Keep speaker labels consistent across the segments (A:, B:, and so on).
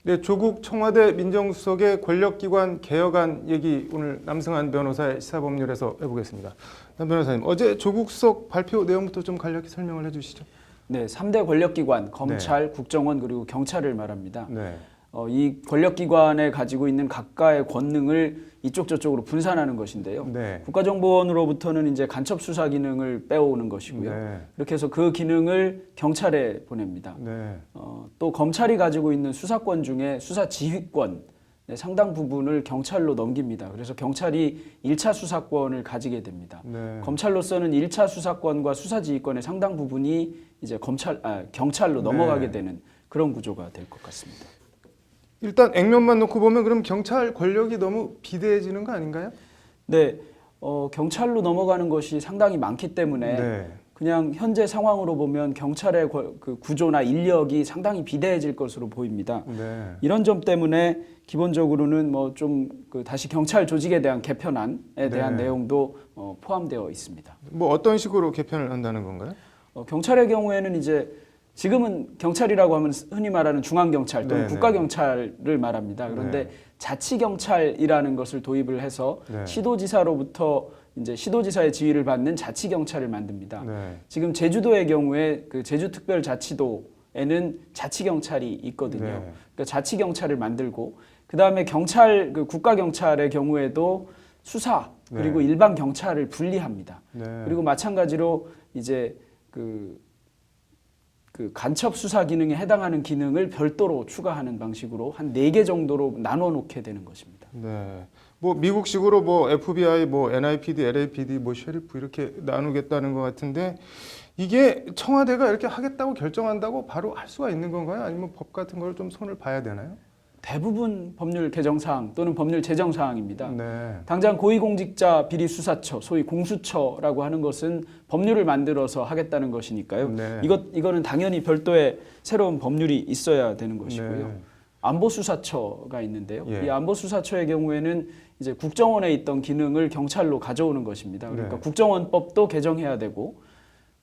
A: 네, 조국 청와대 민정수석의 권력기관 개혁안 얘기 오늘 남승환 변호사의 시사법률에서 해보겠습니다. 남 변호사님, 어제 조국 수석 발표 내용부터 좀 간략히 설명을 해주시죠.
B: 네, 3대 권력기관, 검찰,
A: 네.
B: 국정원 그리고 경찰을 말합니다.
A: 네.
B: 이 권력기관에 가지고 있는 각각의 권능을 이쪽 저쪽으로 분산하는 것인데요.
A: 네.
B: 국가정보원으로부터는 이제 간첩 수사 기능을 빼오는 것이고요.
A: 네.
B: 이렇게 해서 그 기능을 경찰에 보냅니다.
A: 네.
B: 또 검찰이 가지고 있는 수사권 중에 수사 지휘권 상당 부분을 경찰로 넘깁니다. 그래서 경찰이 1차 수사권을 가지게 됩니다.
A: 네.
B: 검찰로서는 1차 수사권과 수사지휘권의 상당 부분이 이제 경찰로 넘어가게 되는 그런 구조가 될 것 같습니다.
A: 일단 액면만 놓고 보면 그럼 경찰 권력이 너무 비대해지는 거 아닌가요?
B: 네, 경찰로 넘어가는 것이 상당히 많기 때문에
A: 네.
B: 그냥 현재 상황으로 보면 경찰의 그 구조나 인력이 상당히 비대해질 것으로 보입니다.
A: 네.
B: 이런 점 때문에 기본적으로는 뭐 좀 다시 경찰 조직에 대한 개편안에 대한
A: 네.
B: 내용도 포함되어 있습니다.
A: 뭐 어떤 식으로 개편을 한다는 건가요?
B: 경찰의 경우에는 이제 지금은 경찰이라고 하면 흔히 말하는 중앙경찰 또는
A: 네네.
B: 국가경찰을 말합니다. 그런데
A: 네.
B: 자치경찰이라는 것을 도입을 해서
A: 네.
B: 시도지사로부터 이제 시도지사의 지휘를 받는 자치경찰을 만듭니다.
A: 네.
B: 지금 제주도의 경우에 그 제주특별자치도에는 자치경찰이 있거든요.
A: 네.
B: 그러니까 자치경찰을 만들고 그 다음에 경찰 그 국가경찰의 경우에도 수사 그리고
A: 네.
B: 일반 경찰을 분리합니다.
A: 네.
B: 그리고 마찬가지로 이제 그 간첩 수사 기능에 해당하는 기능을 별도로 추가하는 방식으로 한 4개 정도로 나눠 놓게 되는 것입니다.
A: 네. 뭐 미국식으로 뭐 FBI, 뭐 NIPD, LAPD, 뭐 셰리프 이렇게 나누겠다는 것 같은데 이게 청와대가 이렇게 하겠다고 결정한다고 바로 할 수가 있는 건가요? 아니면 법 같은 걸 좀 손을 봐야 되나요?
B: 대부분 법률 개정 사항 또는 법률 제정 사항입니다.
A: 네.
B: 당장 고위공직자 비리수사처, 소위 공수처라고 하는 것은 법률을 만들어서 하겠다는 것이니까요.
A: 네.
B: 이거는 당연히 별도의 새로운 법률이 있어야 되는 것이고요.
A: 네.
B: 안보수사처가 있는데요.
A: 예.
B: 이 안보수사처의 경우에는 이제 국정원에 있던 기능을 경찰로 가져오는 것입니다. 그러니까
A: 네.
B: 국정원법도 개정해야 되고,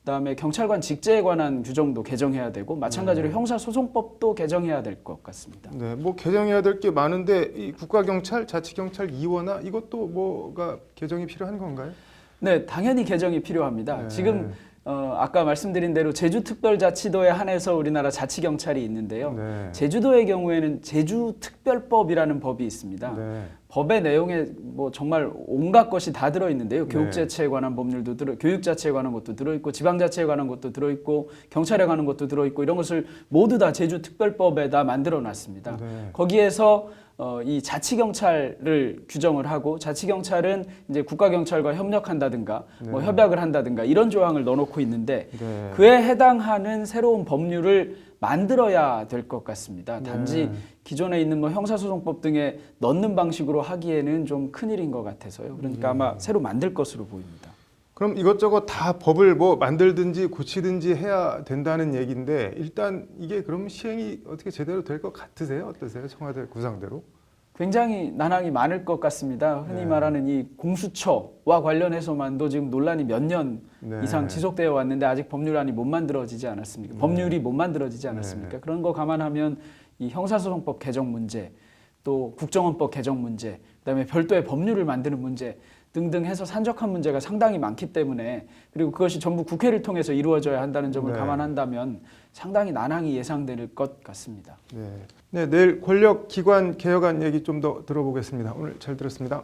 B: 그다음에 경찰관 직제에 관한 규정도 개정해야 되고, 마찬가지로 형사소송법도 개정해야 될 것 같습니다.
A: 네. 뭐 개정해야 될 게 많은데 이 국가경찰, 자치경찰 이원화 이것도 뭐가 개정이 필요한 건가요?
B: 네, 당연히 개정이 필요합니다.
A: 네.
B: 지금 아까 말씀드린 대로 제주특별자치도에 한해서 우리나라 자치경찰이 있는데요.
A: 네.
B: 제주도의 경우에는 제주특별법이라는 법이 있습니다.
A: 네.
B: 법의 내용에 뭐 정말 온갖 것이 다 들어있는데요.
A: 네.
B: 교육자치에 관한 법률도 교육자치에 관한 것도 들어있고 지방자치에 관한 것도 들어있고 경찰에 관한 것도 들어있고 이런 것을 모두 다 제주특별법에다 만들어놨습니다.
A: 네.
B: 거기에서 이 자치경찰을 규정을 하고 자치경찰은 이제 국가경찰과 협력한다든가 뭐
A: 네.
B: 협약을 한다든가 이런 조항을 넣어놓고 있는데
A: 네.
B: 그에 해당하는 새로운 법률을 만들어야 될 것 같습니다. 단지
A: 네.
B: 기존에 있는 뭐 형사소송법 등에 넣는 방식으로 하기에는 좀 큰일인 것 같아서요. 그러니까 아마 새로 만들 것으로 보입니다.
A: 그럼 이것저것 다 법을 뭐 만들든지 고치든지 해야 된다는 얘기인데 일단 이게 그럼 시행이 어떻게 제대로 될 것 같으세요? 어떠세요? 청와대 구상대로?
B: 굉장히 난항이 많을 것 같습니다. 흔히
A: 네.
B: 말하는 이 공수처와 관련해서만도 지금 논란이 몇 년
A: 네.
B: 이상 지속되어 왔는데 아직 법률안이 못 만들어지지 않았습니까? 법률이 못 만들어지지 않았습니까?
A: 네.
B: 그런 거 감안하면 이 형사소송법 개정 문제, 또 국정원법 개정 문제, 그다음에 별도의 법률을 만드는 문제 등등 해서 산적한 문제가 상당히 많기 때문에 그리고 그것이 전부 국회를 통해서 이루어져야 한다는 점을
A: 네.
B: 감안한다면 상당히 난항이 예상될 것 같습니다.
A: 네. 네, 내일 권력기관 개혁안 얘기 좀 더 들어보겠습니다. 오늘 잘 들었습니다.